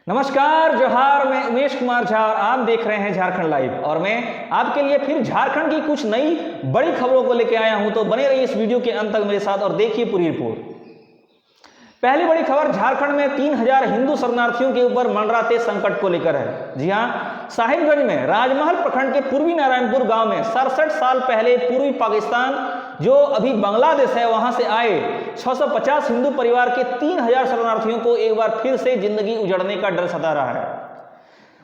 नमस्कार, जोहार। मैं उमेश कुमार झा, आप देख रहे हैं झारखंड लाइव और मैं आपके लिए फिर झारखंड की कुछ नई बड़ी खबरों को लेकर आया हूं। तो बने रहिए इस वीडियो के अंत तक मेरे साथ और देखिए पूरी रिपोर्ट। पहली बड़ी खबर झारखंड में 3000 हिंदू शरणार्थियों के ऊपर मंडराते संकट को लेकर है। जी हां, साहिबगंज में राजमहल प्रखंड के पूर्वी नारायणपुर गांव में 67 साल पहले पूर्वी पाकिस्तान जो अभी बांग्लादेश है वहां से आए 650 हिंदू परिवार के 3000 शरणार्थियों को एक बार फिर से जिंदगी उजड़ने का डर सता रहा है।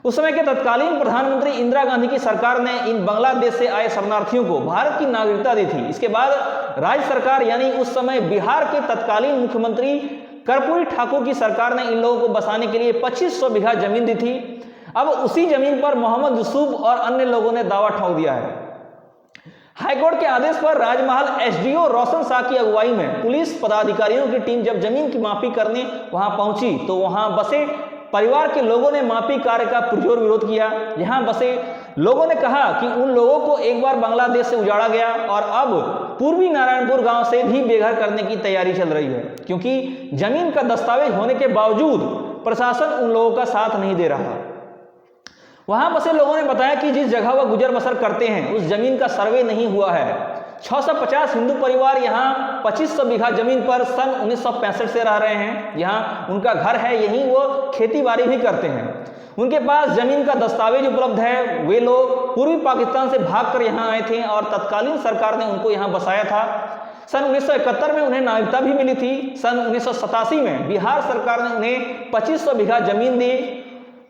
उस समय के तत्कालीन प्रधानमंत्री इंदिरा गांधी की सरकार ने इन बांग्लादेश से आए शरणार्थियों को भारत की नागरिकता दी थी। इसके बाद राज्य सरकार यानी उस समय बिहार के तत्कालीन मुख्यमंत्री कर्पूरी ठाकुर की सरकार ने इन लोगों को बसाने के लिए 2500 बीघा जमीन दी थी। अब उसी जमीन पर मोहम्मद यूसुफ और अन्य लोगों ने दावा ठोक दिया है। हाईकोर्ट के आदेश पर राजमहल एसडीओ रोशन शाह की अगुवाई में पुलिस पदाधिकारियों की टीम जब जमीन की मापी करने वहां पहुंची तो वहां बसे परिवार के लोगों ने मापी कार्य का पुरजोर विरोध किया। यहां बसे लोगों ने कहा कि उन लोगों को एक बार बांग्लादेश से उजाड़ा गया और अब पूर्वी नारायणपुर गांव से भी बेघर करने की तैयारी चल रही है, क्योंकि जमीन का दस्तावेज होने के बावजूद प्रशासन उन लोगों का साथ नहीं दे रहा। वहां बसे लोगों ने बताया कि जिस जगह वह गुजर बसर करते हैं उस जमीन का सर्वे नहीं हुआ है। 650 हिंदू परिवार यहां 2500 बीघा जमीन पर सन 1965 से रह रहे हैं। यहां उनका घर है, यहीं वो खेती बाड़ी भी करते हैं। उनके पास जमीन का दस्तावेज उपलब्ध है। वे लोग पूर्वी पाकिस्तान से भागकर यहां आए थे और तत्कालीन सरकार ने उनको यहां बसाया था। सन 1971 में उन्हें नागरिकता भी मिली थी। सन 1987 में बिहार सरकार ने उन्हें 2500 बीघा जमीन दी।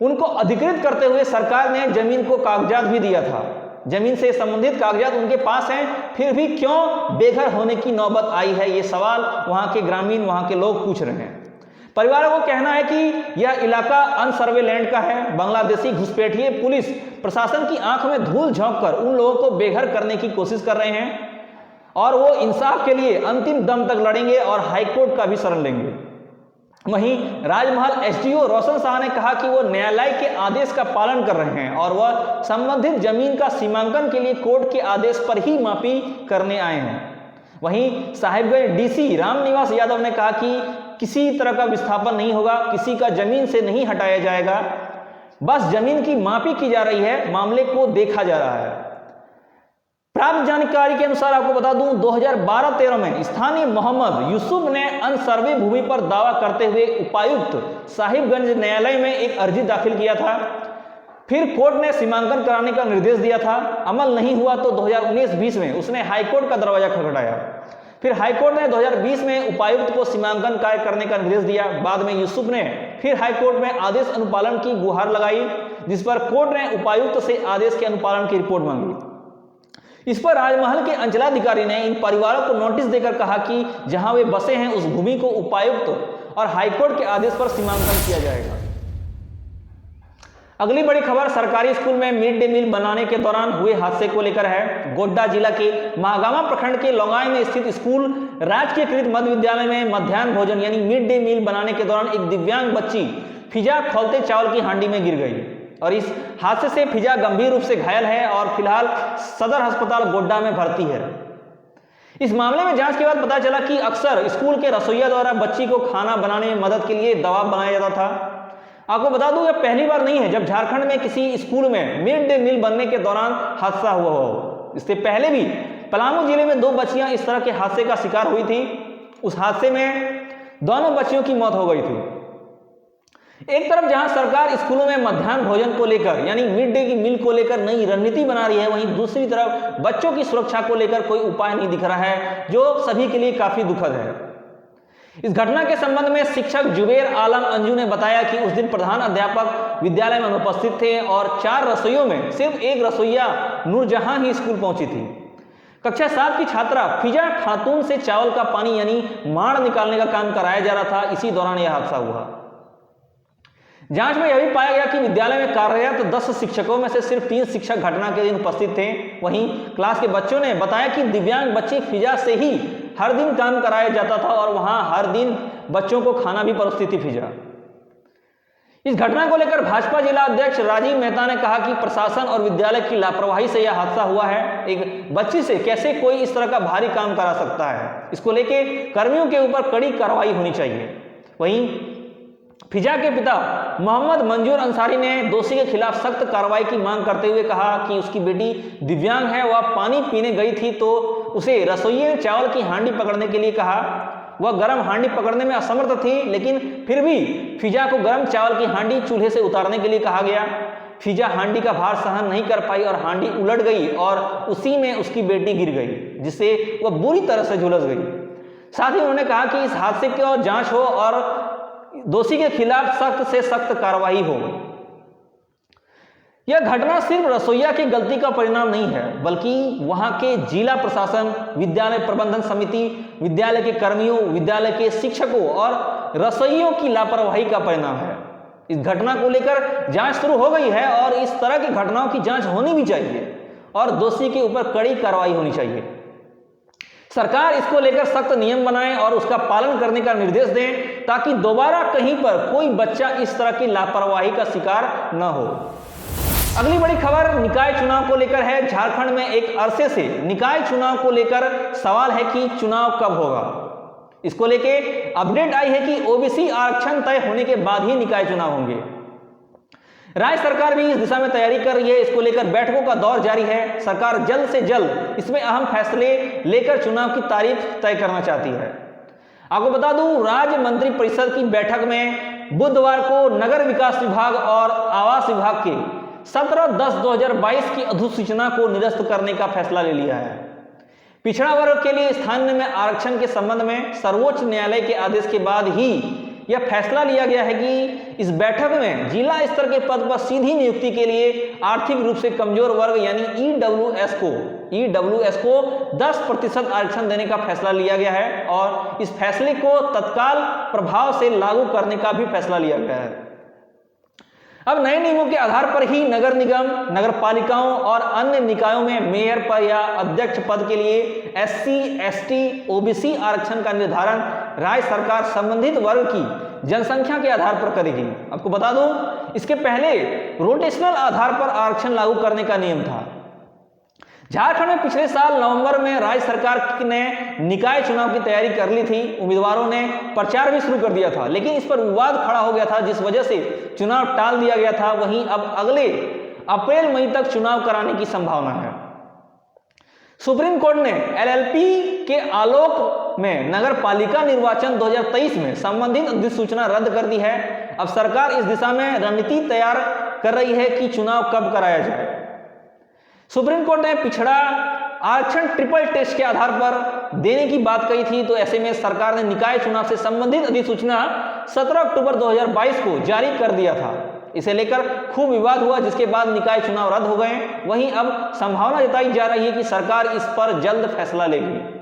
उनको अधिकृत करते हुए सरकार ने जमीन को कागजात भी दिया था। जमीन से संबंधित कागजात उनके पास हैं, फिर भी क्यों बेघर होने की नौबत आई है, ये सवाल वहां के ग्रामीण, वहां के लोग पूछ रहे हैं। परिवारों को कहना है कि यह इलाका अनसर्वे लैंड का है। बांग्लादेशी घुसपैठिए पुलिस प्रशासन की आंख में धूल झोंककर उन लोगों को बेघर करने की कोशिश कर रहे हैं और वो इंसाफ के लिए अंतिम दम तक लड़ेंगे और हाईकोर्ट का भी शरण लेंगे। वहीं राजमहल एसडीओ रोशन शाह ने कहा कि वो न्यायालय के आदेश का पालन कर रहे हैं और वह संबंधित जमीन का सीमांकन के लिए कोर्ट के आदेश पर ही मापी करने आए हैं। वहीं साहिबगंज डीसी रामनिवास यादव ने कहा कि किसी तरह का विस्थापन नहीं होगा, किसी का जमीन से नहीं हटाया जाएगा, बस जमीन की मापी की जा रही है, मामले को देखा जा रहा है। प्राप्त जानकारी के अनुसार आपको बता दूं 2012-13 में स्थानीय मोहम्मद यूसुफ ने अनसर्वे भूमि पर दावा करते हुए उपायुक्त साहिबगंज न्यायालय में एक अर्जी दाखिल किया था। फिर कोर्ट ने सीमांकन कराने का निर्देश दिया था। अमल नहीं हुआ तो 2019-20 में उसने हाईकोर्ट का दरवाजा खटखटाया। फिर हाईकोर्ट ने 2020 में उपायुक्त को सीमांकन कार्य करने का निर्देश दिया। बाद में यूसुफ ने फिर हाईकोर्ट में आदेश अनुपालन की गुहार लगाई, जिस पर कोर्ट ने उपायुक्त से आदेश के अनुपालन की रिपोर्ट मांगी। इस पर राजमहल के अंचलाधिकारी ने इन परिवारों को नोटिस देकर कहा कि जहां वे बसे हैं उस भूमि को उपायुक्त और हाईकोर्ट के आदेश पर सीमांकन किया जाएगा। अगली बड़ी खबर सरकारी स्कूल में मिड डे मील बनाने के दौरान हुए हादसे को लेकर है। गोड्डा जिला के महागामा प्रखंड के लोंगाई में स्थित स्कूल राजकीयकृत मध्य विद्यालय में मध्याह्न भोजन यानी मिड डे मील बनाने के दौरान एक दिव्यांग बच्ची फिजा खौलते चावल की हांडी में गिर गई और इस हादसे से फिजा गंभीर रूप से घायल है और फिलहाल सदर अस्पताल गोड्डा में भर्ती है। इस मामले में जांच के बाद पता चला कि अक्सर स्कूल के रसोइया द्वारा बच्ची को खाना बनाने में मदद के लिए दबाव बनाया जाता था। आपको बता दूं यह पहली बार नहीं है जब झारखंड में किसी स्कूल में मिड डे मील बनने के दौरान हादसा हुआ हो। इससे पहले भी पलामू जिले में 2 बच्चियां इस तरह के हादसे का शिकार हुई थी। उस हादसे में दोनों बच्चियों की मौत हो गई थी। एक तरफ जहां सरकार स्कूलों में मध्याह्न भोजन को लेकर यानी मिड डे की मील को लेकर नई रणनीति बना रही है, वहीं दूसरी तरफ बच्चों की सुरक्षा को लेकर कोई उपाय नहीं दिख रहा है, जो सभी के लिए काफी दुखद है। इस घटना के संबंध में शिक्षक जुबेर आलम अंजू ने बताया कि उस दिन प्रधान अध्यापक विद्यालय में अनुपस्थित थे और 4 रसोइयों में सिर्फ एक रसोइया नूरजहां ही स्कूल पहुंची थी। कक्षा 7 की छात्रा फिजा खातून से चावल का पानी यानी माड़ निकालने का काम कराया जा रहा था। इसी दौरान यह हादसा हुआ। जांच में यह भी पाया गया कि विद्यालय में कार्यरत 10 शिक्षकों में से सिर्फ 3 शिक्षक घटना के दिन उपस्थित थे। वहीं क्लास के बच्चों ने बताया कि दिव्यांग बच्ची फिजा से ही हर दिन काम कराया जाता था और वहां हर दिन बच्चों को खाना भी परोसती थी फिजा। इस घटना को लेकर भाजपा जिला अध्यक्ष राजीव मेहता ने कहा कि प्रशासन और विद्यालय की लापरवाही से यह हादसा हुआ है। एक बच्ची से कैसे कोई इस तरह का भारी काम करा सकता है, इसको लेकर कर्मियों के ऊपर कड़ी कार्रवाई होनी चाहिए। वहीं फिजा के पिता मोहम्मद मंजूर अंसारी ने दोषी के खिलाफ सख्त कार्रवाई की मांग करते हुए कहा कि उसकी बेटी दिव्यांग है, वह पानी पीने गई थी तो उसे रसोइये ने चावल की हांडी पकड़ने के लिए कहा। वह गर्म हांडी पकड़ने में असमर्थ थी, लेकिन फिर भी फिजा को गर्म चावल की हांडी चूल्हे से उतारने के लिए कहा गया। फिजा हांडी का भार सहन नहीं कर पाई और हांडी उलट गई और उसी में उसकी बेटी गिर गई, जिससे वह बुरी तरह से झुलस गई। साथ ही उन्होंने कहा कि इस हादसे की जांच हो और दोषी के खिलाफ सख्त से सख्त कार्रवाई हो। यह घटना सिर्फ रसोइया की गलती का परिणाम नहीं है, बल्कि वहां के जिला प्रशासन, विद्यालय प्रबंधन समिति, विद्यालय के कर्मियों, विद्यालय के शिक्षकों और रसोइयों की लापरवाही का परिणाम है। इस घटना को लेकर जांच शुरू हो गई है और इस तरह की घटनाओं की जांच होनी भी चाहिए और दोषी के ऊपर कड़ी कार्रवाई होनी चाहिए। सरकार इसको लेकर सख्त नियम बनाए और उसका पालन करने का निर्देश दें, ताकि दोबारा कहीं पर कोई बच्चा इस तरह की लापरवाही का शिकार न हो। अगली बड़ी खबर निकाय चुनाव को लेकर है। झारखंड में एक अरसे से निकाय चुनाव को लेकर सवाल है कि चुनाव कब होगा। इसको लेके अपडेट आई है कि ओबीसी आरक्षण तय होने के बाद ही निकाय चुनाव होंगे। राज्य सरकार भी इस दिशा में तैयारी कर रही है। इसको लेकर बैठकों का दौर जारी है। सरकार जल्द से जल्द इसमें अहम फैसले लेकर चुनाव की तारीख तय करना चाहती है। आपको बता दूं, राज्य मंत्री परिषद की बैठक में बुधवार को नगर विकास विभाग और आवास विभाग के 17/10/2022 की अधिसूचना को निरस्त करने का फैसला ले लिया है। पिछड़ा वर्ग के लिए स्थानीय में आरक्षण के संबंध में सर्वोच्च न्यायालय के आदेश के बाद ही यह फैसला लिया गया है कि इस बैठक में जिला स्तर के पद पर सीधी नियुक्ति के लिए आर्थिक रूप से कमजोर वर्ग यानी ईडब्ल्यूएस को 10% आरक्षण देने का फैसला लिया गया है और इस फैसले को तत्काल प्रभाव से लागू करने का भी फैसला लिया गया है। अब नए नियमों के आधार पर ही नगर निगम, नगर पालिकाओं और अन्य निकायों में मेयर पद या अध्यक्ष पद के लिए SC, ST, OBC आरक्षण का निर्धारण राज्य सरकार संबंधित वर्ग की जनसंख्या के आधार पर करेगी। आपको बता दूं, इसके पहले रोटेशनल आधार पर आरक्षण लागू करने का नियम था। झारखंड में पिछले साल नवंबर में राज्य सरकार ने निकाय चुनाव की तैयारी कर ली थी। उम्मीदवारों ने प्रचार भी शुरू कर दिया था, लेकिन इस पर विवाद खड़ा हो गया था, जिस वजह से चुनाव टाल दिया गया था। वहीं अब अगले अप्रैल मई तक चुनाव कराने की संभावना है। सुप्रीम कोर्ट ने LLP के आलोक में नगर पालिका निर्वाचन 2023 में संबंधित अधिसूचना रद्द कर दी है। अब सरकार इस दिशा में रणनीति तैयार कर रही है कि चुनाव कब कराया जाए। सुप्रीम कोर्ट ने पिछड़ा आरक्षण ट्रिपल टेस्ट के आधार पर देने की बात कही थी, तो ऐसे में सरकार ने निकाय चुनाव से संबंधित अधिसूचना 17 अक्टूबर 2022 को जारी कर दिया था। इसे लेकर खूब विवाद हुआ, जिसके बाद निकाय चुनाव रद्द हो गए। वहीं अब संभावना जताई जा रही है कि सरकार इस पर जल्द फैसला लेगी।